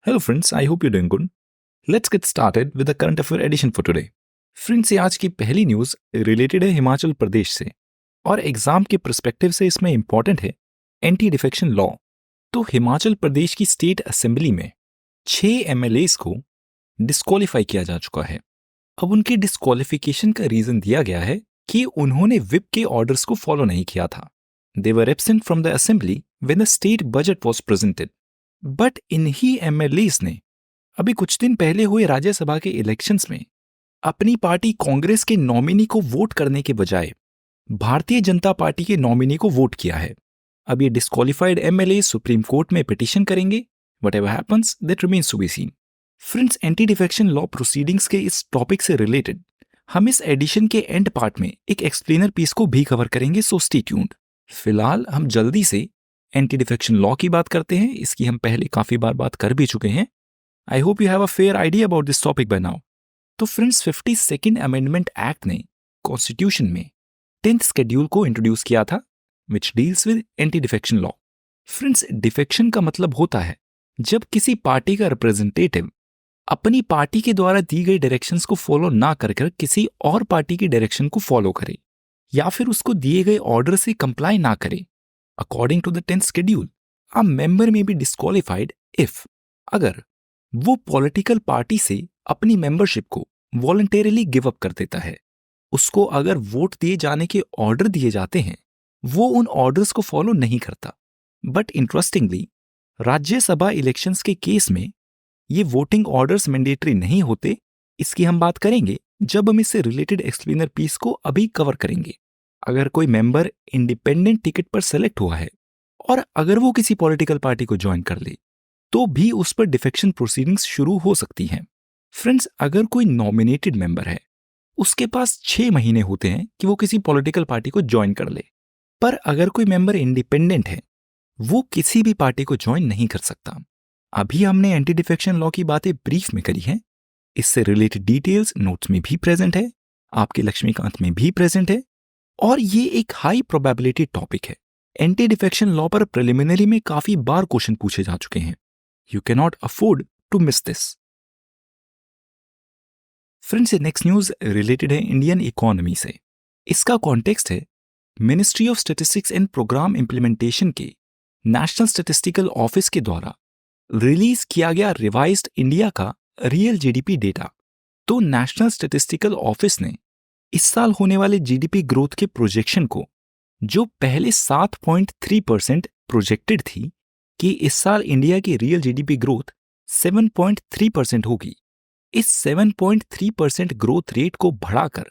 Hello friends, I hope you're doing good. Let's get started with the current affair edition for today. Friends, ये आज की पहली news related है हिमाचल प्रदेश से और एग्जाम के पर्सपेक्टिव से इसमें इंपॉर्टेंट है एंटी डिफेक्शन लॉ। तो हिमाचल प्रदेश की स्टेट असेंबली में 6 एमएलएस को डिस्क्वालीफाई किया जा चुका है। अब उनके डिस्क्वालिफिकेशन का रीजन दिया गया है कि उन्होंने विप के ऑर्डर्स को फॉलो नहीं किया था। They were absent from the assembly when the state budget was presented. But इन्हीं एमएलएस ने अभी कुछ दिन पहले हुए राज्यसभा के इलेक्शंस में अपनी पार्टी कांग्रेस के नॉमिनी को वोट करने के बजाय भारतीय जनता पार्टी के नॉमिनी को वोट किया है। अब ये डिस्क्वालिफाइड एमएलए सुप्रीम कोर्ट में पिटीशन करेंगे। Whatever happens that remains to be seen. Friends, anti defection law proceedings के इस टॉपिक से रिलेटेड हम इस एडिशन के एंड पार्ट में एक एक्सप्लेनर पीस को भी कवर करेंगे, सो स्टे ट्यून्ड। फिलहाल हम जल्दी से एंटी डिफेक्शन लॉ की बात करते हैं। इसकी हम पहले काफी बार बात कर भी चुके हैं। I hope you have a fair idea about this topic by now. तो फ्रेंड्स, 52nd अमेंडमेंट एक्ट ने कॉन्स्टिट्यूशन में 10th शेड्यूल को इंट्रोड्यूस किया था which deals with anti defection law. Friends, defection का मतलब होता है जब किसी पार्टी का रिप्रेजेंटेटिव अपनी पार्टी के द्वारा दी गई डायरेक्शंस को फॉलो ना कर किसी और पार्टी की डायरेक्शन को फॉलो करे या फिर उसको दिए गए ऑर्डर से कंप्लाई ना करे। According to the 10th schedule, a member may be disqualified if अगर वो पॉलिटिकल पार्टी से अपनी मेंबरशिप को वॉलंटरीली गिव अप कर देता है। उसको अगर वोट दिए जाने के ऑर्डर दिए जाते हैं, वो उन ऑर्डर्स को फॉलो नहीं करता। बट इंटरेस्टिंगली, राज्यसभा इलेक्शंस के केस में ये वोटिंग ऑर्डर्स मैंडेटरी नहीं होते। इसकी हम बात करेंगे जब हम इससे रिलेटेड एक्सप्लेनर पीस को अभी कवर करेंगे। अगर कोई मेंबर इंडिपेंडेंट टिकट पर सेलेक्ट हुआ है और अगर वो किसी पॉलिटिकल पार्टी को ज्वाइन कर ले तो भी उस पर डिफेक्शन प्रोसीडिंग्स शुरू हो सकती हैं। फ्रेंड्स, अगर कोई नॉमिनेटेड मेंबर है, उसके पास 6 महीने होते हैं कि वो किसी पॉलिटिकल पार्टी को ज्वाइन कर ले। पर अगर कोई मेंबर इंडिपेंडेंट है, वो किसी भी पार्टी को ज्वाइन नहीं कर सकता। अभी हमने एंटी डिफेक्शन लॉ की बातें ब्रीफ में करी हैं। इससे रिलेटेड डिटेल्स नोट्स में भी प्रेजेंट है, आपके लक्ष्मीकांत में भी प्रेजेंट है और ये एक हाई प्रोबेबिलिटी टॉपिक है। एंटी डिफेक्शन लॉ पर प्रिलिमिनरी में काफी बार क्वेश्चन पूछे जा चुके हैं। You can not afford to miss this. Friends, next news related है इंडियन इकोनॉमी से। इसका कॉन्टेक्स्ट है ministry of statistics and programme implementation के नेशनल स्टैटिस्टिकल ऑफिस के द्वारा रिलीज किया गया रिवाइज्ड इंडिया का रियल जीडीपी डेटा। तो नेशनल स्टैटिस्टिकल ऑफिस ने इस साल होने वाले जीडीपी ग्रोथ के प्रोजेक्शन को, जो पहले 7.3% प्रोजेक्टेड थी कि इस साल इंडिया की रियल जीडीपी ग्रोथ 7.3% होगी, इस 7.3% ग्रोथ रेट को बढ़ाकर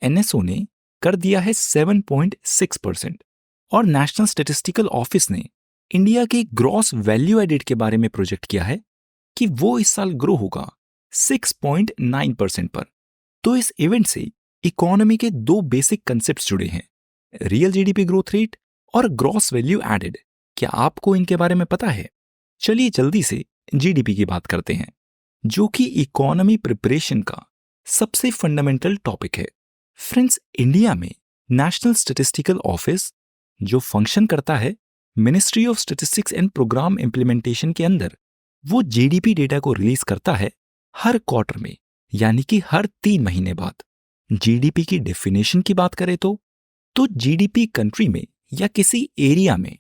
एनएसओ ने कर दिया है 7.6%। और नेशनल स्टैटिस्टिकल ऑफिस ने इंडिया के ग्रॉस वैल्यू एडेड के बारे में प्रोजेक्ट किया है कि वो इस साल ग्रो होगा 6.9% पर। तो इस इवेंट से इकोनॉमी के 2 बेसिक कंसेप्ट जुड़े हैं, रियल जीडीपी ग्रोथ रेट और ग्रॉस वैल्यू एडेड। क्या आपको इनके बारे में पता है? चलिए जल्दी से जीडीपी की बात करते हैं, जो कि इकोनॉमी प्रिपरेशन का सबसे फंडामेंटल टॉपिक है। फ्रेंड्स, इंडिया में नेशनल स्टैटिस्टिकल ऑफिस जो फंक्शन करता है ministry of statistics and programme implementation के अंदर, वो जीडीपी डेटा को रिलीज करता है हर क्वार्टर में, यानी कि हर 3 महीने बाद। जीडीपी की डेफिनेशन की बात करें तो जीडीपी कंट्री में या किसी एरिया में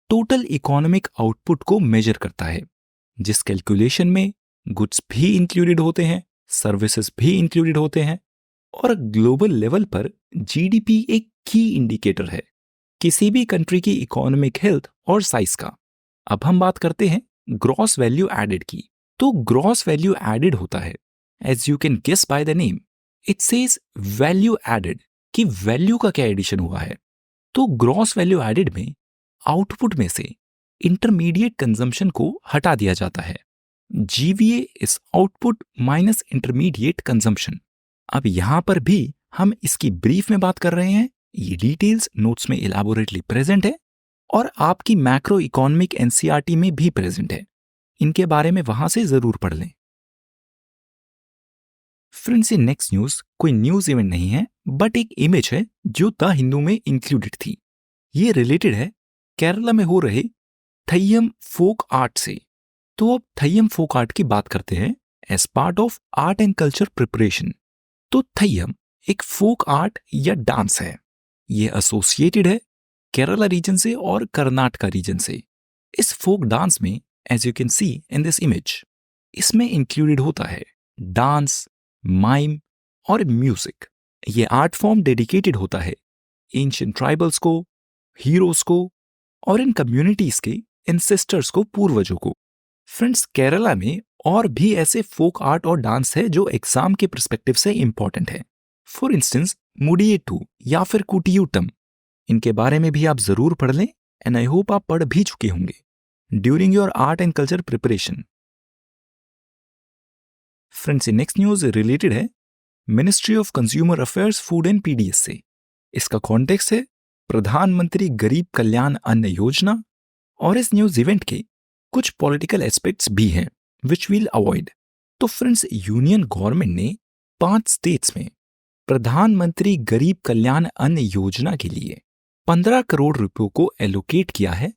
टोटल इकोनॉमिक आउटपुट को मेजर करता है, जिस कैलकुलेशन में गुड्स भी इंक्लूडेड होते हैं, सर्विसेज भी इंक्लूडेड होते हैं। और ग्लोबल लेवल पर जीडीपी एक की इंडिकेटर है किसी भी कंट्री की इकोनॉमिक हेल्थ और साइज का। अब हम बात करते हैं ग्रॉस वैल्यू एडेड की। तो ग्रॉस वैल्यू एडेड होता है, as you can guess by the name, it says value added, कि वैल्यू का क्या एडिशन हुआ है। तो ग्रॉस वैल्यू एडेड में आउटपुट में से इंटरमीडिएट कंजम्पशन को हटा दिया जाता है। GVA is output minus intermediate consumption. अब यहां पर भी हम इसकी ब्रीफ में बात कर रहे हैं। ये डिटेल्स नोट्स में इलैबोरेटली प्रेजेंट है और आपकी मैक्रो इकोनॉमिक एनसीईआरटी में भी प्रेजेंट है। इनके बारे में वहां से जरूर पढ़ लें। फ्रेंड्स, ये नेक्स्ट न्यूज कोई न्यूज इवेंट नहीं है, बट एक इमेज है जो द हिंदू में इंक्लूडेड थी। ये रिलेटेड है केरला में हो रहे थय्यम फोक आर्ट से। तो अब थय्यम फोक आर्ट की बात करते हैं as part of art and culture preparation. तो थय्यम एक फोक आर्ट या डांस है। ये एसोसिएटेड है केरला रीजन से और कर्नाटका रीजन से। इस फोक डांस में as you can see in this image, इसमें इंक्लूडेड होता है डांस, माइम और म्यूजिक। ये आर्ट फॉर्म डेडिकेटेड होता है एंशिएंट ट्राइबल्स को, हीरोज को और इन कम्युनिटीज के एंसेस्टर्स को, पूर्वजों को। फ्रेंड्स, केरला में और भी ऐसे फोक आर्ट और डांस है जो एग्जाम के पर्सपेक्टिव से इंपॉर्टेंट है। फॉर इंस्टेंस मुडियेट्टू या फिर कुटियूटम, इनके बारे में भी आप जरूर पढ़ लें एंड आई होप आप पढ़ भी चुके होंगे during your art and culture preparation. Friends, next news related है ministry of consumer affairs, food and PDS से। इसका कॉन्टेक्स्ट है प्रधानमंत्री गरीब कल्याण अन्न योजना, और इस न्यूज इवेंट के कुछ पॉलिटिकल एस्पेक्ट्स भी हैं विच विल अवॉइड। तो फ्रेंड्स, यूनियन गवर्नमेंट ने 5 स्टेट्स में प्रधानमंत्री गरीब कल्याण अन्न योजना के लिए 15 करोड़ रुपयों को एलोकेट किया है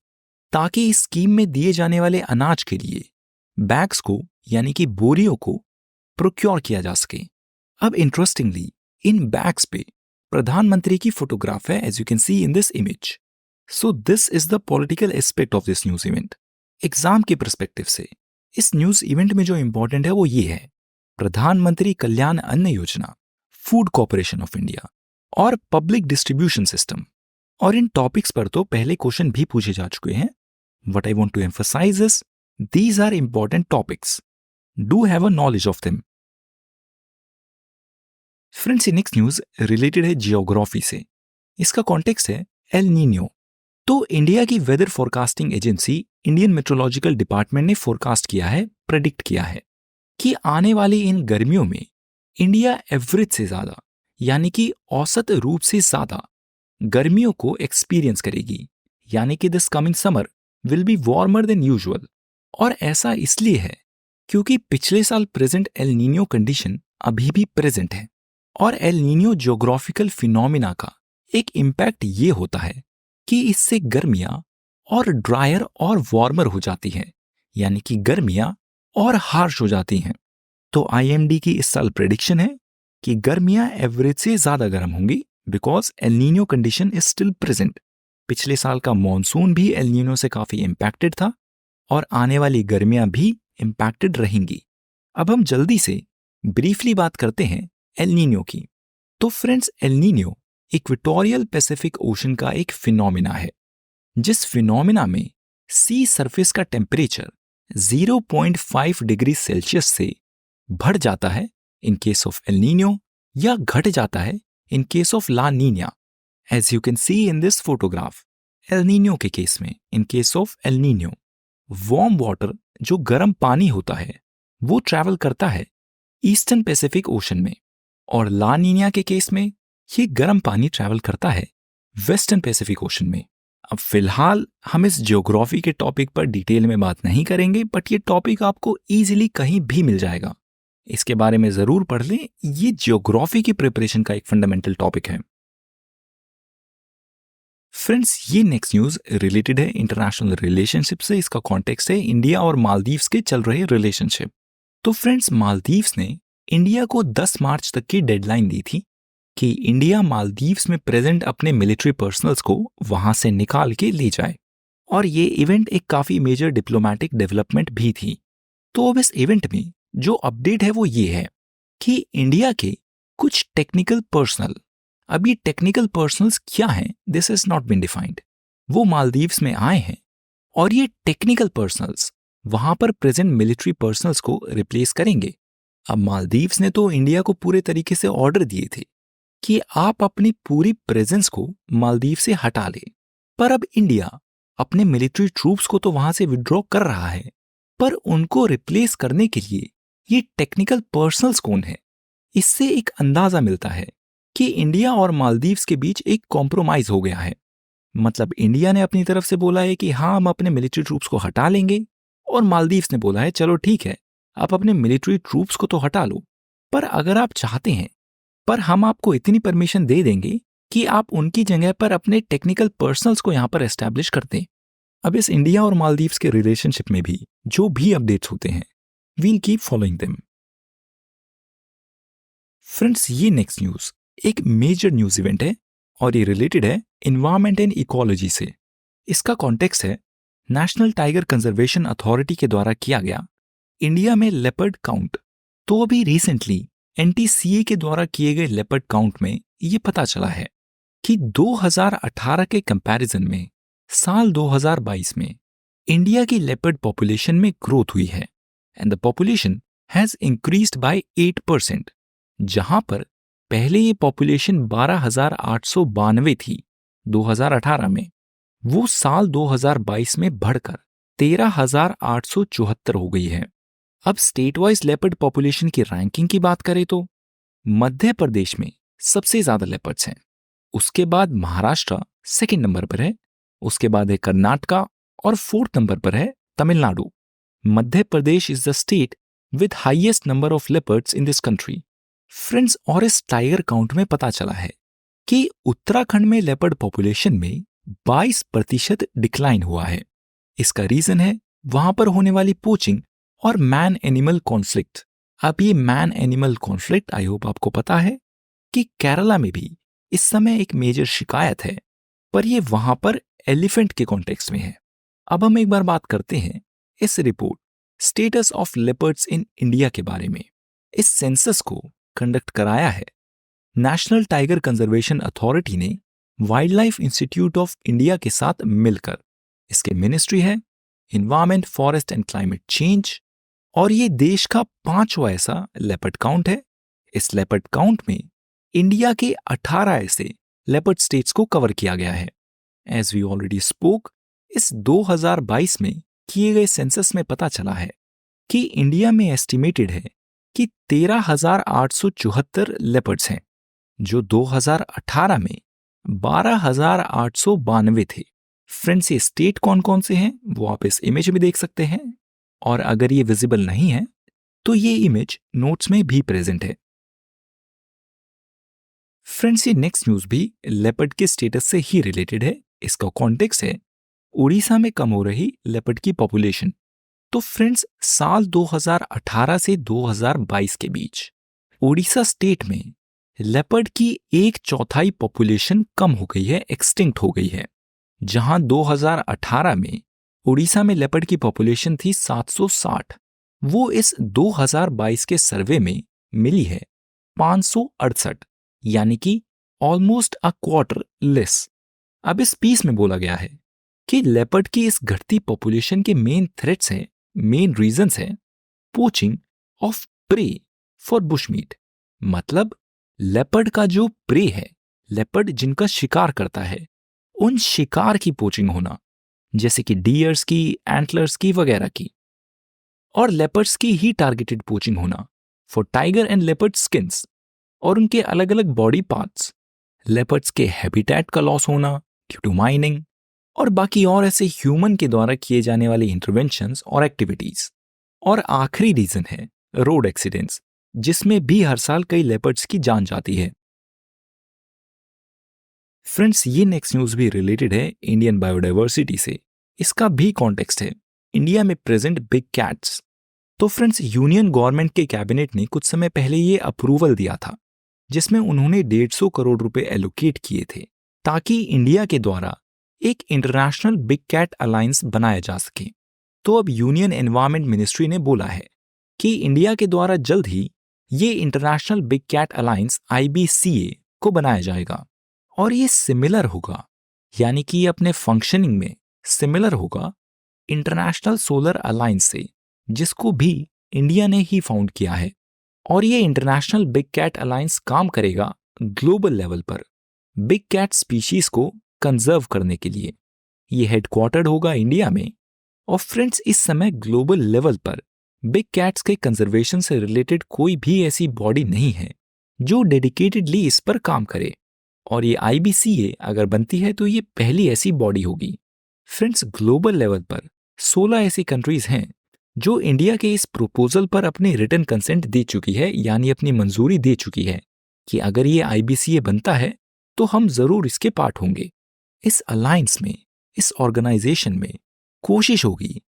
ताकि इस स्कीम में दिए जाने वाले अनाज के लिए बैग्स को यानी कि बोरियों को प्रोक्योर किया जा सके। अब इंटरेस्टिंगली इन बैग्स पे प्रधानमंत्री की फोटोग्राफ है as you can see in this image. So this is the political aspect of this news event. Exam के पर्सपेक्टिव से इस न्यूज इवेंट में जो इंपॉर्टेंट है वो ये है प्रधानमंत्री कल्याण अन्न योजना, फूड कॉर्पोरेशन ऑफ इंडिया और पब्लिक डिस्ट्रीब्यूशन सिस्टम। और इन टॉपिक्स पर तो पहले क्वेश्चन भी पूछे जा चुके हैं। What I want to emphasise is these are important topics, do have a knowledge of them. Friends, next news related है जियोग्राफी से। इसका कॉन्टेक्स्ट है एल नीनियो। तो इंडिया की weather forecasting agency Indian Meteorological Department ने forecast किया है, predict किया है कि आने वाली इन गर्मियों में इंडिया एवरेज से ज्यादा यानी कि औसत रूप से ज्यादा गर्मियों को एक्सपीरियंस करेगी, यानी कि this coming summer will be warmer than usual. और ऐसा इसलिए है क्योंकि पिछले साल प्रेजेंट एल नीनियो कंडीशन अभी भी प्रेजेंट है। और एल नीनियो ज्योग्राफिकल फिनोमिना का एक इम्पैक्ट ये होता है कि इससे गर्मियां और ड्रायर और वार्मर हो जाती हैं, यानी कि गर्मियां और हार्श हो जाती हैं। तो आईएमडी की इस साल प्रेडिक्शन है कि गर्मियां एवरेज से ज्यादा गर्म होंगी because L Niño condition is still present. पिछले साल का मॉनसून भी एल नीनियो से काफी इम्पैक्टेड था और आने वाली गर्मियां भी इम्पैक्टेड रहेंगी। अब हम जल्दी से ब्रीफली बात करते हैं एल नीनियो की। तो friends, El Nino equatorial Pacific Ocean का एक फिनोमिना है, जिस फिनोमिना में सी सरफेस का टेम्परेचर 0.5 डिग्री सेल्सियस से बढ़ जाता है in case of El Nino या घट जाता है in case of La Nina. As you can see in this photograph, El Nino के केस में, in case of El Nino, warm water जो गर्म पानी होता है वो ट्रैवल करता है ईस्टर्न पैसिफिक ओशन में, और ला नीनिया के केस में ये गर्म पानी ट्रैवल करता है वेस्टर्न पैसिफिक ओशन में। अब फिलहाल हम इस ज्योग्राफी के टॉपिक पर डिटेल में बात नहीं करेंगे, बट ये टॉपिक आपको इजीली कहीं भी मिल जाएगा। इसके बारे में जरूर पढ़ लें, ये ज्योग्राफी की प्रिपरेशन का एक फंडामेंटल टॉपिक है। फ्रेंड्स, ये नेक्स्ट न्यूज रिलेटेड है इंटरनेशनल रिलेशनशिप से। इसका कॉन्टेक्स्ट है इंडिया और मालदीव्स के चल रहे रिलेशनशिप। तो फ्रेंड्स, मालदीव्स ने इंडिया को 10 मार्च तक की डेडलाइन दी थी कि इंडिया मालदीव्स में प्रेजेंट अपने मिलिट्री पर्सनल्स को वहां से निकाल के ले जाए। और ये इवेंट एक काफी मेजर डिप्लोमेटिक डेवलपमेंट भी थी। तो अब इस इवेंट में जो अपडेट है वो ये है कि इंडिया के कुछ टेक्निकल पर्सनल, अब ये टेक्निकल पर्सनल्स क्या हैं, this is not been defined, वो मालदीव्स में आए हैं और ये टेक्निकल पर्सनल्स वहां पर प्रेजेंट मिलिट्री पर्सनल्स को रिप्लेस करेंगे। अब मालदीव्स ने तो इंडिया को पूरे तरीके से ऑर्डर दिए थे कि आप अपनी पूरी प्रेजेंस को मालदीव से हटा ले, पर अब इंडिया अपने मिलिट्री ट्रूप्स को तो वहां से विड्रॉ कर रहा है, पर उनको रिप्लेस करने के लिए ये टेक्निकल पर्सनल्स कौन है, इससे एक अंदाजा मिलता है कि इंडिया और मालदीव्स के बीच एक कॉम्प्रोमाइज हो गया है। मतलब इंडिया ने अपनी तरफ से बोला है कि हाँ, हम अपने मिलिट्री ट्रूप्स को हटा लेंगे, और मालदीव्स ने बोला है चलो ठीक है, आप अपने मिलिट्री ट्रूप्स को तो हटा लो, पर अगर आप चाहते हैं पर हम आपको इतनी परमिशन दे देंगे कि आप उनकी जगह पर अपने टेक्निकल पर्सनल्स को यहां पर एस्टैब्लिश कर दें। अब इस इंडिया और मालदीव्स के रिलेशनशिप में भी जो भी अपडेट्स होते हैं, we'll keep following them. Friends, ये नेक्स्ट न्यूज़ एक मेजर न्यूज़ इवेंट है और ये रिलेटेड है इन्वायरमेंट एंड इकोलॉजी से। इसका कॉन्टेक्स्ट है नेशनल टाइगर कंजर्वेशन अथॉरिटी के द्वारा किया गया इंडिया में लेपर्ड काउंट। तो अभी रिसेंटली एनटीसीए के द्वारा किए गए लेपर्ड काउंट में ये पता चला है कि 2018 के कंपैरिजन में साल 2022 में इंडिया की लेपर्ड पॉपुलेशन में ग्रोथ हुई है and the population has increased by 8%, जहां पर पहले ये पॉपुलेशन 12,892 थी 2018 में, वो साल 2022 में बढ़कर 13,874 हो गई है। अब स्टेट वाइज लेपर्ड पॉपुलेशन की रैंकिंग की बात करें तो मध्य प्रदेश में सबसे ज्यादा लेपर्ड्स हैं, उसके बाद महाराष्ट्र सेकंड नंबर पर है, उसके बाद है कर्नाटका और फोर्थ नंबर पर है Tamil Nadu. Madhya Pradesh is the state with highest number of leopards in this country. Friends, और इस टाइगर काउंट में पता चला है कि उत्तराखंड में लेपर्ड पॉपुलेशन में 22% डिक्लाइन हुआ है। इसका रीजन है वहां पर होने वाली पोचिंग और मैन एनिमल कॉन्फ्लिक्ट। अब ये man animal conflict I hope आपको पता है कि केरला में भी इस समय एक मेजर शिकायत है, पर ये वहां पर एलिफेंट के कॉन्टेक्स्ट में है। अब हम एक बार बात करते हैं इस report status of leopards in India के बारे में। इस सेंसस को कंडक्ट कराया है नेशनल टाइगर कंजर्वेशन अथॉरिटी ने wild life institute of India के साथ मिलकर। इसके मिनिस्ट्री है environment, forest and climate change, और ये देश का 5वां ऐसा लेपर्ड काउंट है। इस लेपर्ड काउंट में इंडिया के 18 ऐसे लेपर्ड स्टेट्स को कवर किया गया है। एज वी ऑलरेडी स्पोक, इस 2022 में किए गए सेंसस में पता चला है कि इंडिया में एस्टिमेटेड है कि 13,874 लेपर्ड्स हैं, जो 2018 में 12,892 थे। फ्रेंड्स, ये स्टेट कौन कौन से हैं वो आप इस इमेज में देख सकते हैं, और अगर ये विजिबल नहीं है तो ये इमेज नोट्स में भी प्रेजेंट है। फ्रेंड्स, ये नेक्स्ट न्यूज भी लेपर्ड के स्टेटस से ही रिलेटेड है। इसका कॉन्टेक्स्ट है उड़ीसा में कम हो रही लेपर्ड की पॉपुलेशन। तो फ्रेंड्स, साल 2018 से 2022 के बीच उड़ीसा स्टेट में लेपर्ड की 1/4 पॉपुलेशन कम हो गई है, एक्सटिंक्ट हो गई है। जहां 2018 में उड़ीसा में लेपर्ड की पॉपुलेशन थी 760, वो इस 2022 के सर्वे में मिली है 568, यानी कि ऑलमोस्ट अ क्वार्टर लेस। अब इस पीस में बोला गया है कि लेपर्ड की इस घटती पॉपुलेशन के मेन थ्रेट्स हैं, मेन रीजंस हैं poaching of prey for bushmeat. मतलब लेपर्ड का जो प्रे है, लेपर्ड जिनका शिकार करता है, उन शिकार की पोचिंग होना, जैसे कि डियर्स की, एंटलर्स की वगैरह की, और लेपर्ड्स की ही टारगेटेड पोचिंग होना for tiger and leopard skins और उनके अलग अलग बॉडी पार्ट्स। लेपर्ड्स के हैबिटेट का लॉस होना ड्यू टू माइनिंग, और बाकी और ऐसे ह्यूमन के द्वारा किए जाने वाले इंटरवेंशंस और एक्टिविटीज। और आखिरी रीजन है रोड एक्सीडेंट्स, जिसमें भी हर साल कई लेपर्ड्स की जान जाती है। फ्रेंड्स, ये नेक्स्ट न्यूज भी रिलेटेड है इंडियन बायोडाइवर्सिटी से। इसका भी कॉन्टेक्स्ट है इंडिया में प्रेजेंट बिग कैट्स। तो फ्रेंड्स, यूनियन गवर्नमेंट के कैबिनेट ने कुछ समय पहले ये अप्रूवल दिया था, जिसमें उन्होंने 150 करोड़ रुपए एलोकेट किए थे ताकि इंडिया के द्वारा एक इंटरनेशनल बिग कैट अलायंस बनाया जा सके। तो अब यूनियन एनवायरमेंट मिनिस्ट्री ने बोला है कि इंडिया के द्वारा जल्द ही ये International Big Cat Alliance IBCA को बनाया जाएगा, और ये सिमिलर होगा, यानी कि अपने फंक्शनिंग में सिमिलर होगा इंटरनेशनल सोलर अलायंस से, जिसको भी इंडिया ने ही फाउंड किया है। और ये इंटरनेशनल बिग कैट अलायंस काम करेगा ग्लोबल लेवल पर बिग कैट स्पीशीज को कंजर्व करने के लिए। ये हेडक्वार्टर्ड होगा इंडिया में। और फ्रेंड्स, इस समय ग्लोबल लेवल पर बिग कैट्स के कंजर्वेशन से रिलेटेड कोई भी ऐसी बॉडी नहीं है जो डेडिकेटेडली इस पर काम करे, और ये IBCA अगर बनती है तो ये पहली ऐसी बॉडी होगी। फ्रेंड्स, ग्लोबल लेवल पर 16 ऐसी कंट्रीज हैं जो इंडिया के इस प्रपोजल पर अपने रिटन कंसेंट दे चुकी है, यानी अपनी मंजूरी दे चुकी है कि अगर ये IBCA बनता है तो हम जरूर इसके पार्ट होंगे। इस अलायंस में, इस ऑर्गेनाइजेशन में कोशिश होगी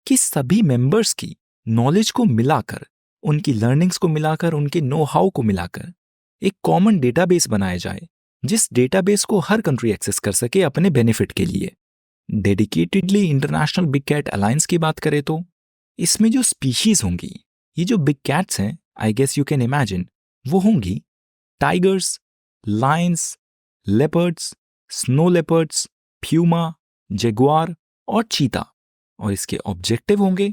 कि सभी मेंबर्स की नॉलेज को मिलाकर, उनकी लर्निंग्स को मिलाकर, उनके नो हाउ को मिलाकर एक कॉमन डेटाबेस बनाया जाए, जिस डेटाबेस को हर कंट्री एक्सेस कर सके अपने बेनिफिट के लिए। Dedicatedly International Big Cat Alliance की बात करें तो इसमें जो स्पीशीज होंगी, ये जो बिग कैट्स हैं, I guess you can imagine, वो होंगी tigers, lions, leopards, snow leopards, puma, jaguar और चीता। और इसके ऑब्जेक्टिव होंगे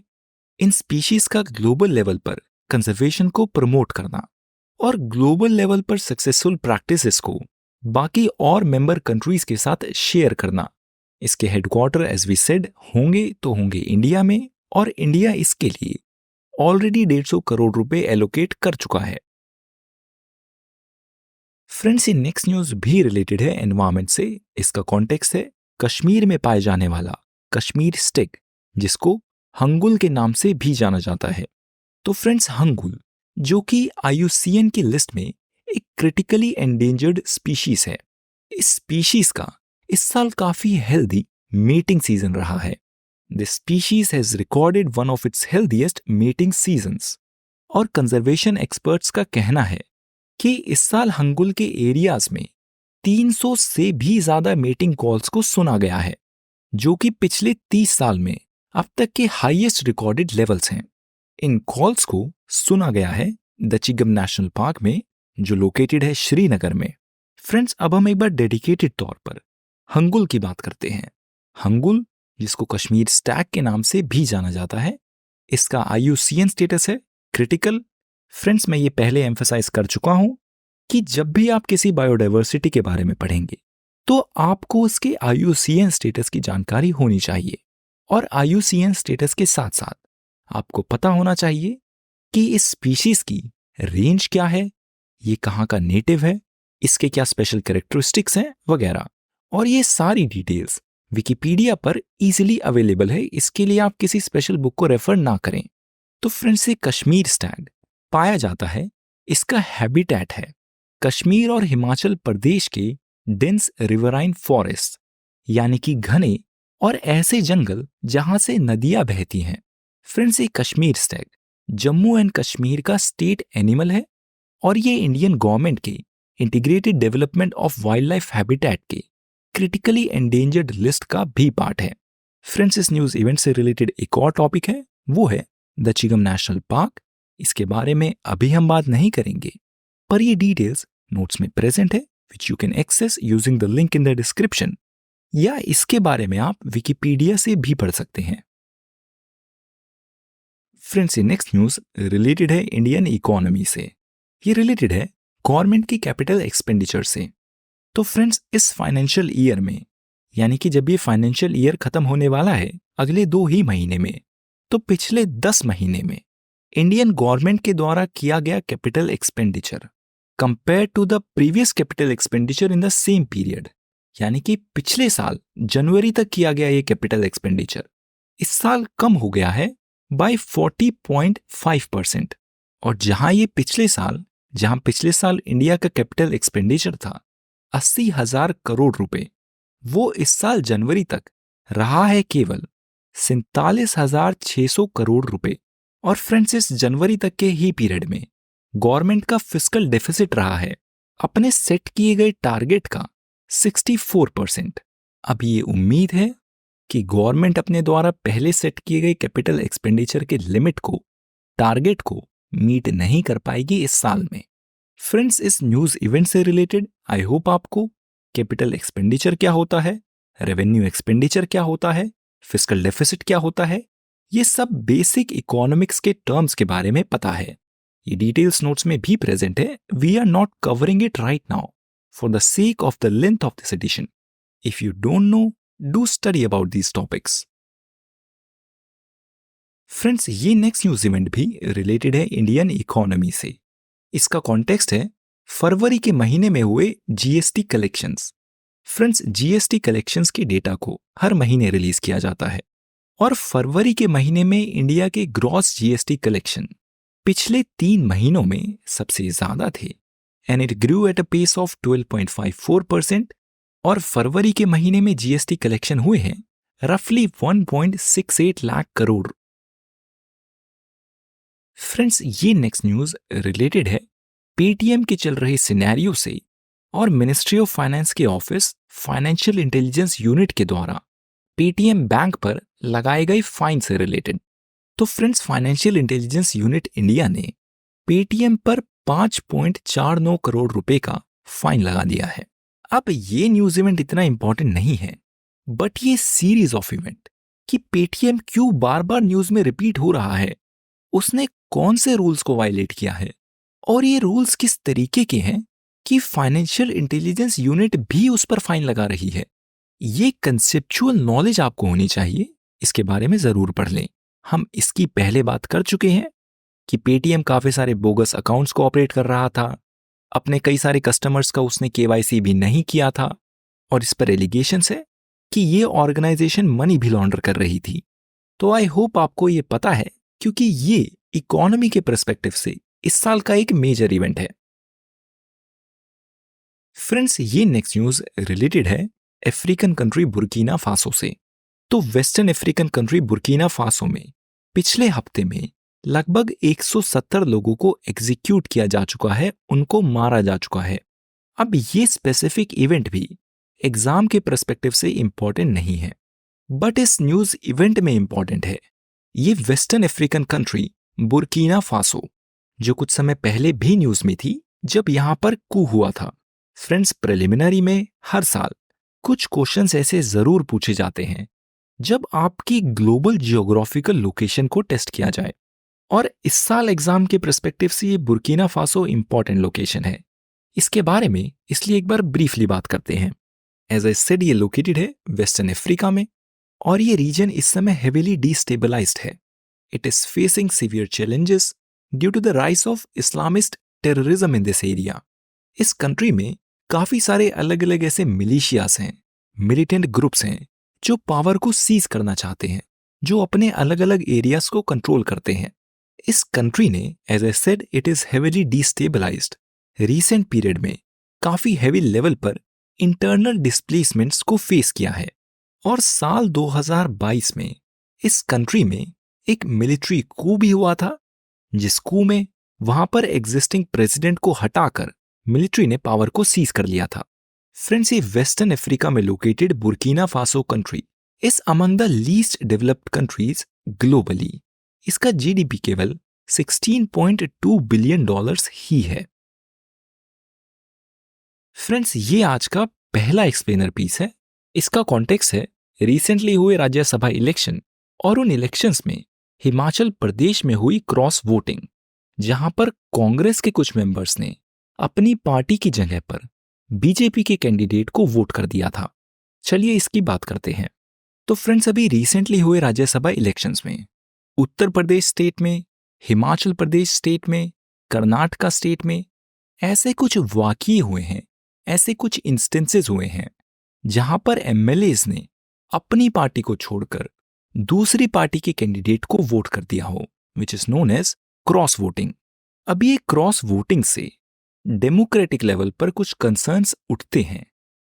इन स्पीशीज का ग्लोबल लेवल पर कंजर्वेशन को प्रमोट करना और ग्लोबल लेवल पर सक्सेसफुल प्रैक्टिसेस को बाकी और मेंबर कंट्रीज के साथ शेयर करना। इसके हेडक्वार्टर एज वी सेड होंगे इंडिया में, और इंडिया इसके लिए ऑलरेडी 150 करोड़ रुपए एलोकेट कर चुका है। फ्रेंड्स, ये नेक्स्ट न्यूज भी रिलेटेड है एनवायरमेंट से। इसका कॉन्टेक्स्ट है कश्मीर में पाए जाने वाला कश्मीर स्टिग, जिसको हंगुल के नाम से भी जाना जाता है। तो फ्रेंड्स, हंगुल जो कि IUCN की लिस्ट में एक क्रिटिकली एंडेंजर्ड स्पीशीज है। इस स्पीशीज का इस साल काफी हेल्दी मेटिंग सीजन रहा है। This species has recorded one of its healthiest mating seasons. और कंजर्वेशन एक्सपर्ट्स का कहना है कि इस साल हंगुल के एरियाज में 300 से भी ज्यादा मेटिंग कॉल्स को सुना गया है, जो कि पिछले 30 साल में अब तक के हाईएस्ट रिकॉर्डेड लेवल्स हैं। इन कॉल्स को सुना गया है दचिगम नेशनल पार्क में, जो लोकेटेड है श्रीनगर में। फ्रेंड्स, अब हम एक बार डेडिकेटेड तौर पर हंगुल की बात करते हैं। हंगुल, जिसको कश्मीर स्टैग के नाम से भी जाना जाता है, इसका IUCN स्टेटस है क्रिटिकल। फ्रेंड्स, मैं ये पहले एम्फसाइज कर चुका हूं कि जब भी आप किसी बायोडाइवर्सिटी के बारे में पढ़ेंगे तो आपको उसके IUCN स्टेटस की जानकारी होनी चाहिए। और IUCN स्टेटस के साथ साथ आपको पता होना चाहिए कि इस स्पीशीज की रेंज क्या है, ये कहाँ का नेटिव है, इसके क्या स्पेशल कैरेक्टरिस्टिक्स हैं वगैरह। और ये सारी डिटेल्स विकिपीडिया पर इजीली अवेलेबल है, इसके लिए आप किसी स्पेशल बुक को रेफर ना करें। तो फ्रेंड्स, ये कश्मीर स्टैग पाया जाता है, इसका हैबिटेट है कश्मीर और हिमाचल प्रदेश के डेंस रिवराइन फॉरेस्ट, यानी कि घने और ऐसे जंगल जहां से नदियां बहती हैं। फ्रेंड्स, ये कश्मीर स्टैग जम्मू एंड कश्मीर का स्टेट एनिमल है और ये इंडियन गवर्नमेंट के integrated development of wild life habitat के क्रिटिकली एंडेंजर्ड लिस्ट का भी पार्ट है। फ्रेंड्स, इस न्यूज इवेंट से रिलेटेड एक और टॉपिक है, वो है दचिगम नेशनल पार्क। इसके बारे में अभी हम बात नहीं करेंगे, पर ये डिटेल्स नोट्स में प्रेजेंट है, which you can access using the link in the description, या इसके बारे में आप विकिपीडिया से भी पढ़ सकते हैं। फ्रेंड्स, ये नेक्स्ट न्यूज रिलेटेड है इंडियन इकोनॉमी से। ये रिलेटेड है गवर्नमेंट की कैपिटल एक्सपेंडिचर से। तो फ्रेंड्स, इस फाइनेंशियल ईयर में, यानी कि जब ये फाइनेंशियल ईयर खत्म होने वाला है अगले 2 ही महीने में, तो पिछले 10 महीने में इंडियन गवर्नमेंट के द्वारा किया गया capital expenditure compare to the previous capital expenditure in the same period, यानी कि पिछले साल जनवरी तक किया गया ये कैपिटल एक्सपेंडिचर इस साल कम हो गया है बाय 40.5%। और जहां पिछले साल इंडिया का कैपिटल एक्सपेंडिचर था 80,000 करोड़ रुपए, वो इस साल जनवरी तक रहा है केवल 47,600 करोड़ रुपए। और फ्रेंड्स, इस जनवरी तक के ही पीरियड में गवर्नमेंट का फिस्कल डेफिसिट रहा है अपने सेट किए गए टारगेट का 64%। अब ये उम्मीद है कि गवर्नमेंट अपने द्वारा पहले सेट किए गए कैपिटल एक्सपेंडिचर के लिमिट को, टारगेट को मीट नहीं कर पाएगी इस साल में। फ्रेंड्स, इस न्यूज इवेंट से रिलेटेड आई होप आपको कैपिटल एक्सपेंडिचर क्या होता है, रेवेन्यू एक्सपेंडिचर क्या होता है, फिस्कल डेफिसिट क्या होता है, ये सब बेसिक इकोनॉमिक्स के टर्म्स के बारे में पता है। ये डिटेल्स नोट्स में भी प्रेजेंट है। We are not covering it right now for the sake of the length of this edition. If you don't know, do study about these topics. Friends, ये नेक्स्ट न्यूज इवेंट भी related है Indian economy से। इसका context है फरवरी के महीने में हुए GST collections. Friends, GST collections के डेटा को हर महीने रिलीज किया जाता है और फरवरी के महीने में इंडिया के ग्रॉस GST कलेक्शन पिछले 3 महीनों में सबसे ज्यादा थे and it grew at a pace of 12.54%। और फरवरी के महीने में GST कलेक्शन हुए हैं रफली 1.68 लाख करोड़। फ्रेंड्स, ये नेक्स्ट न्यूज रिलेटेड है पेटीएम के चल रहे सिनेरियो से और मिनिस्ट्री ऑफ फाइनेंस के ऑफिस फाइनेंशियल इंटेलिजेंस यूनिट के द्वारा पेटीएम बैंक पर लगाए गए फाइन से रिलेटेड। तो friends, financial intelligence unit India ने पेटीएम पर 5.49 करोड़ रुपए का फाइन लगा दिया है। अब ये न्यूज इवेंट इतना इंपॉर्टेंट नहीं है, बट ये सीरीज ऑफ इवेंट कि पेटीएम क्यों बार बार न्यूज में रिपीट हो रहा है, उसने कौन से रूल्स को वायलेट किया है और ये रूल्स किस तरीके के हैं कि फाइनेंशियल इंटेलिजेंस यूनिट भी उस पर फाइन लगा रही है। ये कंसेप्चुअल नॉलेज आपको होनी चाहिए, इसके बारे में जरूर पढ़ लें। हम इसकी पहले बात कर चुके हैं कि पेटीएम काफी सारे बोगस अकाउंट्स को ऑपरेट कर रहा था, अपने कई सारे कस्टमर्स का उसने केवाईसी भी नहीं किया था और इस पर एलिगेशंस है कि ये ऑर्गेनाइजेशन मनी भी लॉन्डर कर रही थी। तो आई होप आपको ये पता है, क्योंकि ये इकोनॉमी के पर्सपेक्टिव से इस साल का एक मेजर इवेंट है। फ्रेंड्स, ये नेक्स्ट न्यूज रिलेटेड है अफ्रीकन कंट्री बुर्किना फासो से। तो western African country Burkina Faso में पिछले हफ्ते में लगभग 170 लोगों को एग्जीक्यूट किया जा चुका है, उनको मारा जा चुका है। अब ये स्पेसिफिक इवेंट भी एग्जाम के पर्सपेक्टिव से इंपॉर्टेंट नहीं है, बट इस न्यूज इवेंट में इंपॉर्टेंट है। ये western African country Burkina Faso, जो कुछ समय पहले भी न्यूज में थी जब यहां पर कू हुआ था। फ्रेंड्स, प्रिलिमिनरी में हर साल कुछ क्वेश्चंस ऐसे जरूर पूछे जाते हैं जब आपकी ग्लोबल जियोग्राफिकल लोकेशन को टेस्ट किया जाए, और इस साल एग्जाम के पर्सपेक्टिव से ये बुर्किना फासो इंपॉर्टेंट लोकेशन है। इसके बारे में इसलिए एक बार ब्रीफली बात करते हैं। एज आई सेड, ये लोकेटेड है वेस्टर्न अफ्रीका में और ये रीजन इस समय हेवीली डिस्टेबलाइज्ड है। It is facing severe challenges due to the rise of Islamist terrorism in this area. इस कंट्री में काफी सारे अलग अलग ऐसे मिलिशियास हैं, मिलिटेंट ग्रुप्स हैं जो पावर को सीज करना चाहते हैं, जो अपने अलग अलग एरियाज को कंट्रोल करते हैं। इस कंट्री ने, as I said, it is heavily destabilized, recent period में काफी हैवी लेवल पर इंटरनल डिस्प्लेसमेंट्स को फेस किया है। और साल 2022 में इस कंट्री में एक मिलिट्री कू भी हुआ था, जिस कू में वहां पर एग्जिस्टिंग प्रेसिडेंट को हटाकर मिलिट्री ने पावर को सीज कर लिया था। फ्रेंड्स, ये वेस्टर्न अफ्रीका में located Burkina Faso country is among the least developed countries globally. इसका जीडीपी केवल 16.2 बिलियन डॉलर्स ही है। फ्रेंड्स, ये आज का पहला एक्सप्लेनर पीस है। इसका कॉन्टेक्स्ट है रिसेंटली हुए राज्यसभा इलेक्शन और उन इलेक्शंस में हिमाचल प्रदेश में हुई क्रॉस वोटिंग, जहां पर कांग्रेस के कुछ मेंबर्स ने अपनी पार्टी की जगह पर बीजेपी के कैंडिडेट को वोट कर दिया था। चलिए इसकी बात करते हैं। तो फ्रेंड्स, अभी रिसेंटली हुए राज्यसभा इलेक्शंस में उत्तर प्रदेश स्टेट में, हिमाचल प्रदेश स्टेट में, कर्नाटका स्टेट में ऐसे कुछ वाकये हुए हैं, ऐसे कुछ इंस्टेंसेस हुए हैं जहां पर एमएलएज ने अपनी पार्टी को छोड़कर दूसरी पार्टी के कैंडिडेट को वोट कर दिया हो, which is known as cross voting. अब ये क्रॉस वोटिंग से डेमोक्रेटिक लेवल पर कुछ कंसर्न्स उठते हैं।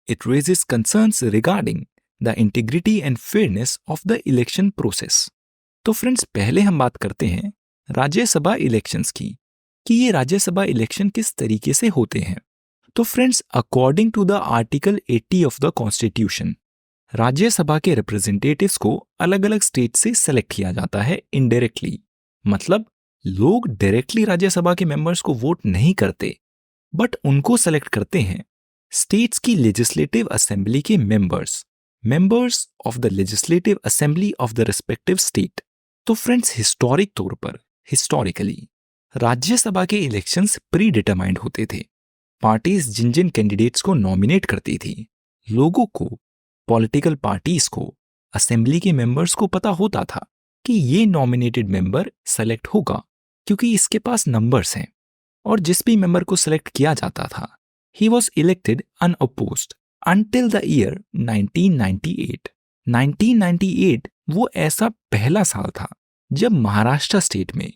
It raises concerns regarding the integrity and fairness of the election process. तो फ्रेंड्स, पहले हम बात करते हैं राज्यसभा इलेक्शंस की, कि ये राज्यसभा इलेक्शन किस तरीके से होते हैं। तो friends, according to the article 80 of the constitution, Rajya Sabha के रिप्रेजेंटेटिव्स को अलग अलग स्टेट से सेलेक्ट किया जाता है इनडायरेक्टली। मतलब लोग डायरेक्टली राज्यसभा के मेंबर्स को वोट नहीं करते, बट उनको सेलेक्ट करते हैं स्टेट्स की लेजिस्लेटिव असेंबली के members of the legislative assembly of the respective state. तो फ्रेंड्स, हिस्टोरिक तौर पर हिस्टोरिकली राज्यसभा के इलेक्शंस प्री डिटरमाइंड होते थे। पार्टीज जिन जिन कैंडिडेट्स को नॉमिनेट करती थी, लोगों को, पॉलिटिकल पार्टीज को, असेंबली के मेंबर्स को पता होता था कि ये नॉमिनेटेड मेंबर सेलेक्ट होगा क्योंकि इसके पास नंबर्स हैं। और जिस भी मेंबर को सेलेक्ट किया जाता था, he was elected unopposed until the year 1998। 1998 वो ऐसा पहला साल था जब महाराष्ट्र स्टेट में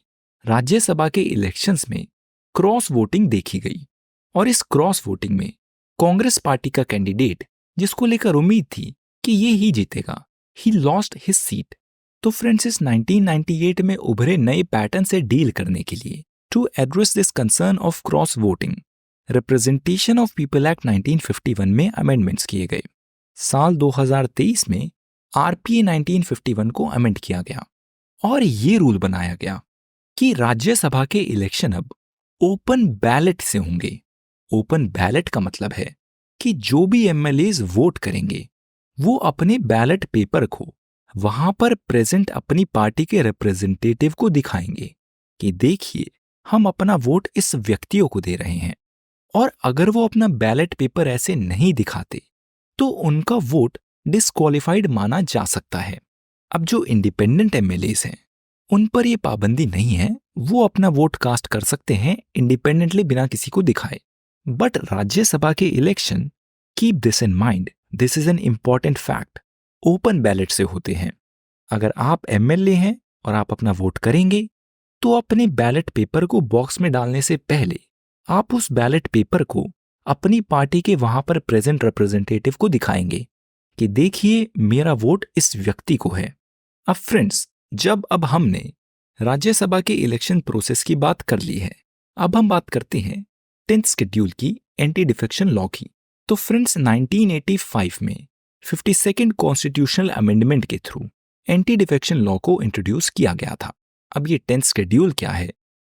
राज्यसभा के इलेक्शंस में क्रॉस वोटिंग देखी गई। और इस क्रॉस वोटिंग में कांग्रेस पार्टी का कैंडिडेट, जिसको लेकर उम्मीद थी कि ये ही जीतेगा, ही लॉस्ट हिज सीट। तो फ्रेंड्स इस 1998 में उभरे नए पैटर्न से डील करने के लिए to address this concern of cross voting, representation of people act 1951 में अमेंडमेंट्स किए गए। साल 2023 में आरपीए 1951 को अमेंड किया गया और ये रूल बनाया गया कि राज्यसभा के इलेक्शन अब ओपन बैलेट से होंगे। ओपन बैलेट का मतलब है कि जो भी एमएलएज वोट करेंगे वो अपने बैलेट पेपर को वहां पर प्रेजेंट अपनी पार्टी के रिप्रेजेंटेटिव को दिखाएंगे कि देखिए हम अपना वोट इस व्यक्तियों को दे रहे हैं। और अगर वो अपना बैलेट पेपर ऐसे नहीं दिखाते तो उनका वोट डिस्क्वालिफाइड माना जा सकता है। अब जो इंडिपेंडेंट एमएलएज हैं उन पर यह पाबंदी नहीं है, वो अपना वोट कास्ट कर सकते हैं इंडिपेंडेंटली बिना किसी को दिखाए। बट राज्यसभा के election, keep this in mind, this is an important fact, open ballot से होते हैं। अगर आप एमएलए हैं और आप अपना वोट करेंगे तो अपने बैलेट पेपर को बॉक्स में डालने से पहले आप उस बैलेट पेपर को अपनी पार्टी के वहां पर प्रेजेंट रिप्रेजेंटेटिव को दिखाएंगे कि देखिए मेरा वोट इस व्यक्ति को है। अब फ्रेंड्स, जब अब हमने राज्यसभा के इलेक्शन प्रोसेस की बात कर ली है, अब हम बात करते हैं 10th शेड्यूल की एंटी डिफेक्शन लॉ की। तो फ्रेंड्स 1985 में 52nd कॉन्स्टिट्यूशनल अमेंडमेंट के थ्रू एंटी डिफेक्शन लॉ को इंट्रोड्यूस किया गया था। अब ये 10th शेड्यूल क्या है,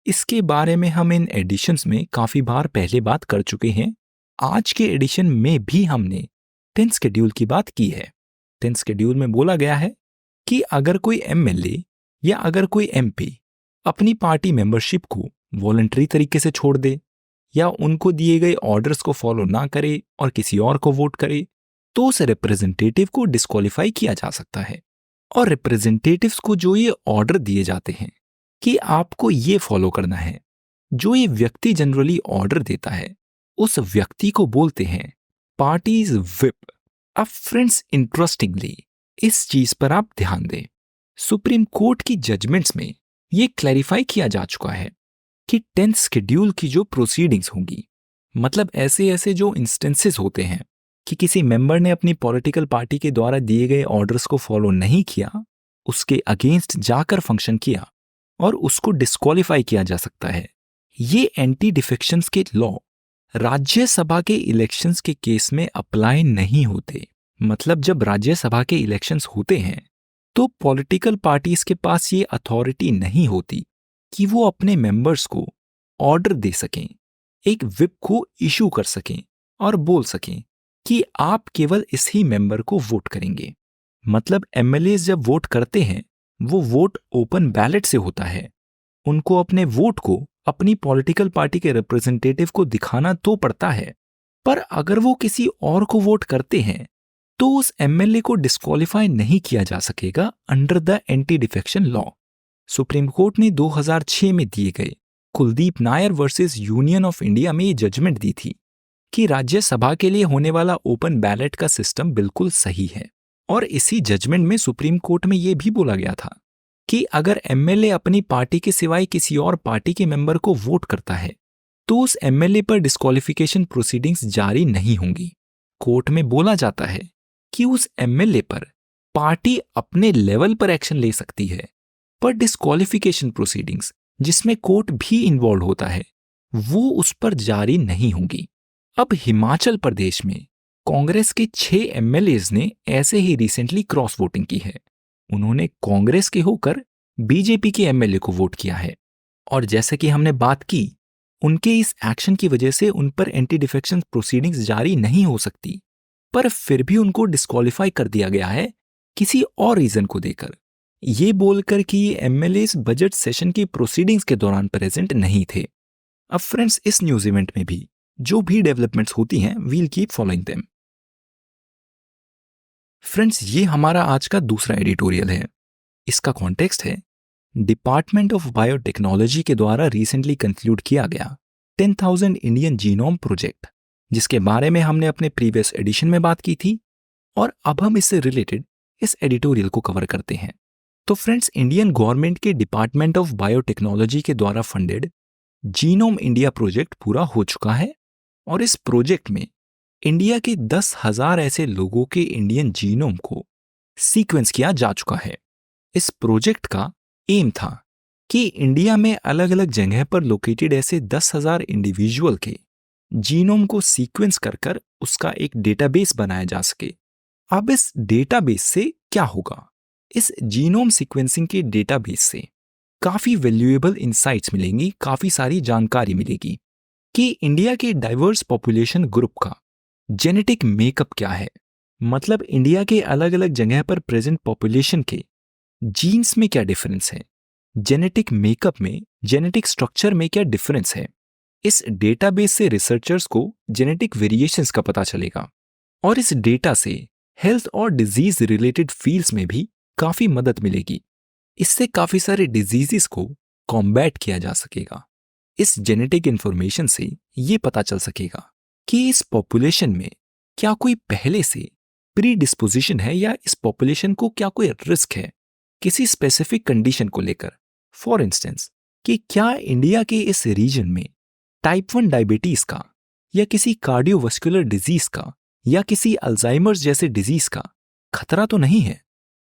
इसके बारे में हम इन एडिशंस में काफी बार पहले बात कर चुके हैं। आज के एडिशन में भी हमने 10th शेड्यूल की बात की है। 10th शेड्यूल में बोला गया है कि अगर कोई एमएलए या अगर कोई एमपी अपनी पार्टी मेंबरशिप को वॉलंटरी तरीके से छोड़ दे या उनको दिए गए ऑर्डर्स को फॉलो ना करे और किसी और को वोट करे तो उस रिप्रेजेंटेटिव को डिस्क्वालीफाई किया जा सकता है। और रिप्रेजेंटेटिव्स को जो ये ऑर्डर दिए जाते हैं कि आपको ये फॉलो करना है, जो ये व्यक्ति जनरली ऑर्डर देता है उस व्यक्ति को बोलते हैं पार्टीज विप। अब फ्रेंड्स, इंटरेस्टिंगली इस चीज पर आप ध्यान दें, सुप्रीम कोर्ट की जजमेंट्स में ये क्लैरिफाई किया जा चुका है कि 10th शेड्यूल की जो प्रोसीडिंग्स होंगी, मतलब ऐसे ऐसे जो इंस्टेंसेस होते हैं कि किसी मेंबर ने अपनी पॉलिटिकल पार्टी के द्वारा दिए गए ऑर्डर्स को फॉलो नहीं किया, उसके अगेंस्ट जाकर फंक्शन किया और उसको डिस्क्वालीफाई किया जा सकता है। ये एंटी डिफेक्शंस के लॉ राज्यसभा के इलेक्शंस के केस में अप्लाई नहीं होते। मतलब जब राज्यसभा के इलेक्शंस होते हैं तो पॉलिटिकल पार्टीज के पास ये अथॉरिटी नहीं होती कि वो अपने मेंबर्स को ऑर्डर दे सकें, एक विप को इशू कर सकें और बोल सकें कि आप केवल इस ही मेंबर को वोट करेंगे। मतलब एमएलए जब वोट करते हैं वो वोट ओपन बैलेट से होता है। उनको अपने वोट को अपनी पॉलिटिकल पार्टी के रिप्रेजेंटेटिव को दिखाना तो पड़ता है, पर अगर वो किसी और को वोट करते हैं तो उस एमएलए को डिस्क्वालीफाई नहीं किया जा सकेगा under the anti defection law. Supreme court ने 2006 में दिए गए Kuldeep Nair versus union of India में ये जजमेंट दी थी कि राज्यसभा के लिए होने वाला ओपन बैलेट का सिस्टम बिल्कुल सही है। और इसी जजमेंट में सुप्रीम कोर्ट में यह भी बोला गया था कि अगर एमएलए अपनी पार्टी के सिवाय किसी और पार्टी के मेंबर को वोट करता है तो उस एमएलए पर डिस्क्वालिफिकेशन प्रोसीडिंग्स जारी नहीं होंगी। कोर्ट में बोला जाता है कि उस एमएलए पर पार्टी अपने लेवल पर एक्शन ले सकती है, पर डिस्क्वालिफिकेशन प्रोसीडिंग्स जिसमें कोर्ट भी इन्वॉल्व होता है वो उस पर जारी नहीं होंगी। अब हिमाचल प्रदेश में कांग्रेस के 6 एमएलएज ने ऐसे ही रिसेंटली क्रॉस वोटिंग की है। उन्होंने कांग्रेस के होकर बीजेपी के एमएलए को वोट किया है और जैसे कि हमने बात की, उनके इस एक्शन की वजह से उन पर एंटी डिफेक्शन प्रोसीडिंग्स जारी नहीं हो सकती, पर फिर भी उनको डिस्क्वालीफाई कर दिया गया है किसी और रीजन को देकर, ये बोलकर कि ये एमएलएज बजट सेशन की प्रोसीडिंग्स के दौरान प्रेजेंट नहीं थे। अब फ्रेंड्स, इस न्यूज इवेंट में भी जो भी डेवलपमेंट्स होती हैं, we'll keep following them. Friends, ये हमारा आज का दूसरा एडिटोरियल है। इसका कॉन्टेक्स्ट है डिपार्टमेंट ऑफ बायोटेक्नोलॉजी के द्वारा रिसेंटली कंक्लूड किया गया 10,000 इंडियन जीनोम प्रोजेक्ट, जिसके बारे में हमने अपने प्रीवियस एडिशन में बात की थी और अब हम इससे रिलेटेड इस एडिटोरियल को कवर करते हैं। तो फ्रेंड्स, इंडियन गवर्नमेंट के डिपार्टमेंट ऑफ बायोटेक्नोलॉजी के द्वारा फंडेड जीनोम इंडिया प्रोजेक्ट पूरा हो चुका है और इस प्रोजेक्ट में इंडिया के 10,000 ऐसे लोगों के इंडियन जीनोम को सीक्वेंस किया जा चुका है। इस प्रोजेक्ट का एम था कि इंडिया में अलग अलग जगह पर लोकेटेड ऐसे 10,000 इंडिविजुअल के जीनोम को सीक्वेंस कर कर उसका एक डेटाबेस बनाया जा सके। अब इस डेटाबेस से क्या होगा? इस जीनोम सीक्वेंसिंग के डेटाबेस से काफी वैल्यूएबल इंसाइट्स मिलेंगी, काफी सारी जानकारी मिलेगी कि इंडिया के डाइवर्स पॉपुलेशन ग्रुप का जेनेटिक मेकअप क्या है। मतलब इंडिया के अलग अलग जगह पर प्रेजेंट पॉपुलेशन के जीन्स में क्या डिफरेंस है, जेनेटिक मेकअप में, जेनेटिक स्ट्रक्चर में क्या डिफरेंस है। इस डेटाबेस से रिसर्चर्स को जेनेटिक वेरिएशंस का पता चलेगा और इस डेटा से हेल्थ और डिजीज रिलेटेड फील्ड्स में भी काफी मदद मिलेगी। इससे काफी सारे डिजीजेस को कॉम्बैट किया जा सकेगा। इस जेनेटिक इंफॉर्मेशन से ये पता चल सकेगा कि इस पॉपुलेशन में क्या कोई पहले से प्री डिस्पोजिशन है या इस पॉपुलेशन को क्या कोई रिस्क है किसी स्पेसिफिक कंडीशन को लेकर। फॉर इंस्टेंस कि क्या इंडिया के इस रीजन में टाइप 1 डायबिटीज का या किसी कार्डियोवास्कुलर डिजीज का या किसी अल्जाइमर्स जैसे डिजीज का खतरा तो नहीं है।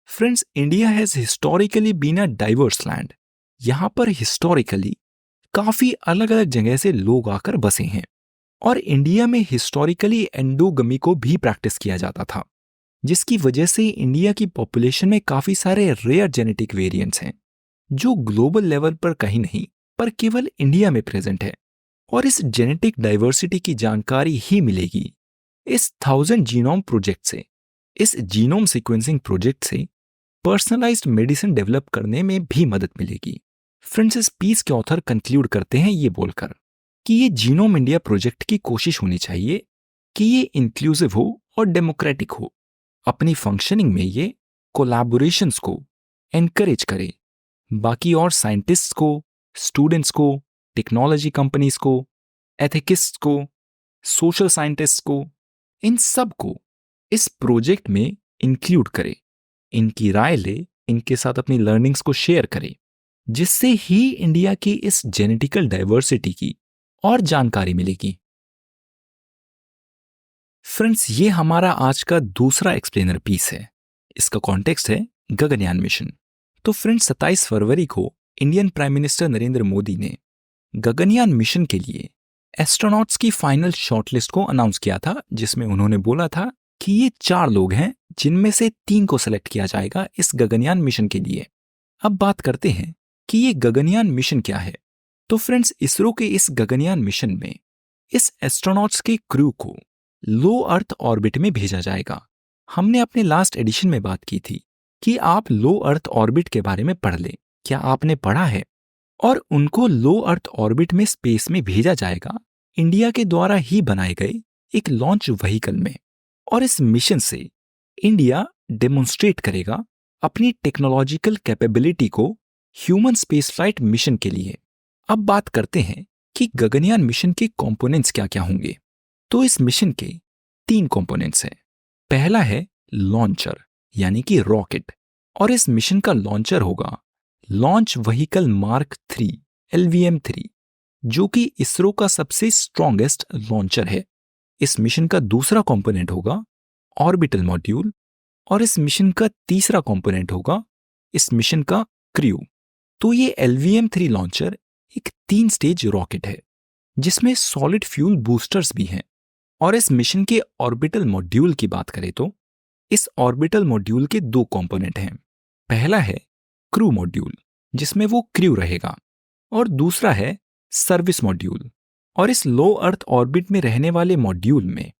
Friends, India has historically been a diverse land. यहां पर हिस्टोरिकली काफी अलग अलग जगह से लोग आकर बसे हैं और इंडिया में हिस्टोरिकली एंडोगमी को भी प्रैक्टिस किया जाता था, जिसकी वजह से इंडिया की पॉपुलेशन में काफी सारे रेयर जेनेटिक वेरिएंट्स हैं जो ग्लोबल लेवल पर कहीं नहीं पर केवल इंडिया में प्रेजेंट है। और इस जेनेटिक डाइवर्सिटी की जानकारी ही मिलेगी इस 1000 जीनोम प्रोजेक्ट से। इस जीनोम सीक्वेंसिंग प्रोजेक्ट से पर्सनलाइज्ड मेडिसिन डेवलप करने में भी मदद मिलेगी। फ्रेंड्स, इस पीस के ऑथर कंक्लूड करते हैं ये बोलकर कि ये जीनोम इंडिया प्रोजेक्ट की कोशिश होनी चाहिए कि ये इंक्लूसिव हो और डेमोक्रेटिक हो। अपनी फंक्शनिंग में ये कोलैबोरेशंस को एनकरेज करे। बाकी और साइंटिस्ट्स को, स्टूडेंट्स को, टेक्नोलॉजी कंपनीज को, एथिकिस्ट को, सोशल साइंटिस्ट को, इन सब को इस प्रोजेक्ट में इंक्लूड करे, इनकी राय ले, इनके साथ अपनी लर्निंग्स को शेयर करे, जिससे ही इंडिया की इस जेनेटिकल डाइवर्सिटी की और जानकारी मिलेगी। फ्रेंड्स, ये हमारा आज का दूसरा एक्सप्लेनर पीस है। इसका कॉन्टेक्स्ट है गगनयान मिशन। तो फ्रेंड्स, 27 फरवरी को Indian prime minister Narendra Modi ने गगनयान मिशन के लिए एस्ट्रोनॉट्स की फाइनल शॉर्टलिस्ट को अनाउंस किया था, जिसमें उन्होंने बोला था कि ये 4 लोग हैं जिनमें से 3 को सेलेक्ट किया जाएगा इस गगनयान मिशन के लिए। अब बात करते हैं कि ये गगनयान मिशन क्या है। तो फ्रेंड्स, इसरो के इस गगनयान मिशन में इस एस्ट्रोनॉट्स के क्रू को लो अर्थ ऑर्बिट में भेजा जाएगा। हमने अपने लास्ट एडिशन में बात की थी कि आप लो अर्थ ऑर्बिट के बारे में पढ़ लें। क्या आपने पढ़ा है? और उनको लो अर्थ ऑर्बिट में स्पेस में भेजा जाएगा इंडिया के द्वारा ही बनाए गए एक लॉन्च व्हीकल में। और इस मिशन से इंडिया डेमोन्स्ट्रेट करेगा अपनी टेक्नोलॉजिकल कैपेबिलिटी को ह्यूमन स्पेस फ्लाइट मिशन के लिए। अब बात करते हैं कि गगनयान मिशन के कंपोनेंट्स क्या क्या होंगे। तो इस मिशन के 3 कंपोनेंट्स हैं। पहला है लॉन्चर यानी कि रॉकेट, और इस मिशन का लॉन्चर होगा लॉन्च व्हीकल मार्क 3 LVM-3, जो कि इसरो का सबसे स्ट्रॉन्गेस्ट लॉन्चर है। इस मिशन का दूसरा कंपोनेंट होगा ऑर्बिटल मॉड्यूल, और इस मिशन का तीसरा कंपोनेंट होगा इस मिशन का क्रू। तो ये LVM-3 लॉन्चर एक 3 स्टेज रॉकेट है जिसमें सॉलिड फ्यूल बूस्टर्स भी हैं। और इस मिशन के ऑर्बिटल मॉड्यूल की बात करें तो इस ऑर्बिटल मॉड्यूल के 2 कंपोनेंट हैं। पहला है क्रू मॉड्यूल जिसमें वो क्रू रहेगा, और दूसरा है सर्विस मॉड्यूल। और इस लो अर्थ ऑर्बिट में रहने वाले मॉड्यूल में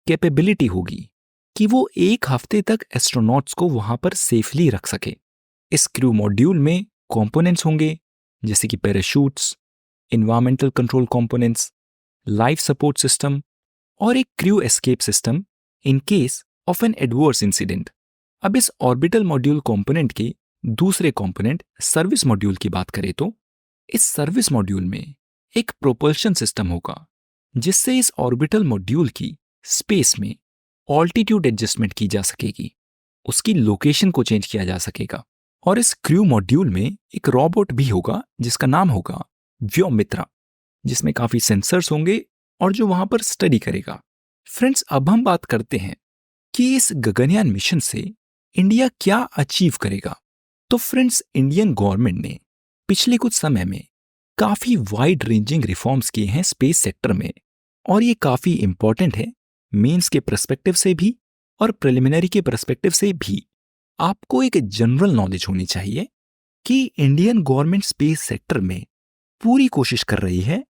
कैपेबिलिटी होगी कि वो 1 हफ्ते तक एस्ट्रोनॉट्स को वहां पर सेफली रख सके। इस क्रू मॉड्यूल में कंपोनेंट्स होंगे जैसे कि parachutes, environmental control components, life support system और एक crew escape system in case of an adverse incident. अब इस ऑर्बिटल मॉड्यूल कंपोनेंट के दूसरे कंपोनेंट सर्विस मॉड्यूल की बात करें तो इस सर्विस मॉड्यूल में एक प्रोपल्शन सिस्टम होगा जिससे इस ऑर्बिटल मॉड्यूल की स्पेस में ऑल्टीट्यूड एडजस्टमेंट की जा सकेगी, उसकी लोकेशन को चेंज किया जा सकेगा। और इस क्रू मॉड्यूल में एक रोबोट भी होगा जिसका नाम होगा व्योमित्रा, जिसमें काफी सेंसर्स होंगे और जो वहां पर स्टडी करेगा। फ्रेंड्स, अब हम बात करते हैं कि इस गगनयान मिशन से इंडिया क्या अचीव करेगा? तो फ्रेंड्स, इंडियन गवर्नमेंट ने पिछले कुछ समय में काफी वाइड रेंजिंग रिफॉर्म्स किए हैं स्पेस सेक्टर में, और ये काफी इंपॉर्टेंट है मेंस के पर्सपेक्टिव से भी और प्रिलिमिनरी के पर्सपेक्टिव से भी। आपको एक जनरल नॉलेज होनी चाहिए कि इंडियन गवर्नमेंट स्पेस सेक्टर में पूरी कोशिश कर रही है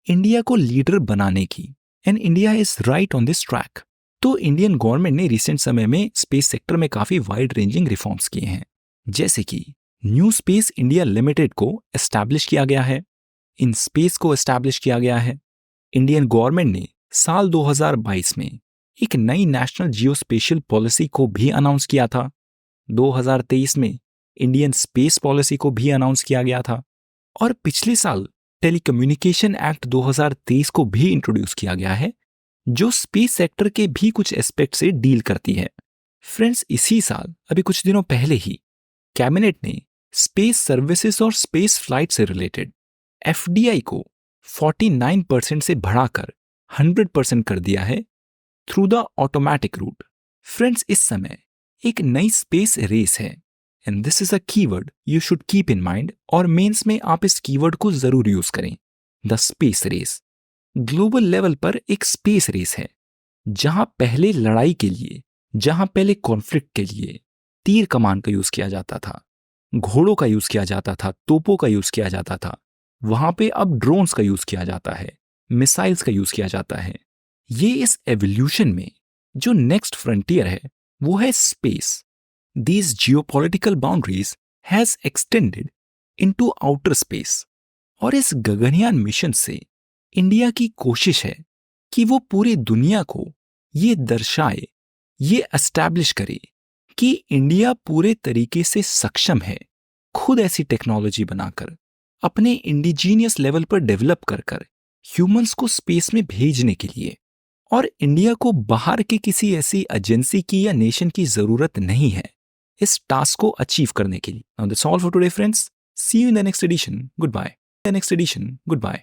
इंडिया को लीडर बनाने की, and India is right on this track. तो इंडियन गवर्नमेंट ने रिसेंट समय में स्पेस सेक्टर में काफी वाइड रेंजिंग रिफॉर्म्स किए हैं, जैसे कि न्यू स्पेस इंडिया लिमिटेड को एस्टैब्लिश किया गया है, इन स्पेस को एस्टैब्लिश किया गया है। इंडियन गवर्नमेंट ने साल 2022 में एक नई नेशनल जियोस्पेशियल पॉलिसी को भी अनाउंस किया था। 2023 में इंडियन स्पेस पॉलिसी को भी अनाउंस किया गया था, और पिछले साल टेलीकम्युनिकेशन एक्ट 2023 को भी इंट्रोड्यूस किया गया है, जो स्पेस सेक्टर के भी कुछ एस्पेक्ट से डील करती है। फ्रेंड्स, इसी साल अभी कुछ दिनों पहले ही कैबिनेट ने स्पेस सर्विसेज और स्पेस फ्लाइट से रिलेटेड एफडीआई को 49% से बढ़ाकर 100% कर दिया है through the automatic route. Friends, इस समय एक नई स्पेस रेस है, and this is a keyword you should keep in mind, और मेंस में आप इस कीवर्ड को जरूर यूज करें। The space race global level पर एक स्पेस रेस है, जहां पहले लड़ाई के लिए, जहां पहले कॉन्फ्लिक्ट के लिए तीर कमान का यूज किया जाता था, घोड़ों का यूज किया जाता था, तोपों का यूज किया जाता था, वहां पे अब ड्रोन्स का यूज किया जाता है, मिसाइल्स का यूज किया जाता है। ये इस एवोल्यूशन में जो नेक्स्ट फ्रंटियर है वो है space. These geopolitical boundaries has extended into outer space, और इस गगनयान मिशन से इंडिया की कोशिश है कि वो पूरी दुनिया को ये दर्शाए, ये एस्टैब्लिश करे कि इंडिया पूरे तरीके से सक्षम है खुद ऐसी टेक्नोलॉजी बनाकर, अपने इंडिजीनियस लेवल पर डेवलप कर कर ह्यूमंस को स्पेस में भेजने के लिए, और इंडिया को बाहर के किसी ऐसी एजेंसी की या नेशन की जरूरत नहीं है इस टास्क को अचीव करने के लिए। Now that's all for today, friends. See you in the next edition. Goodbye.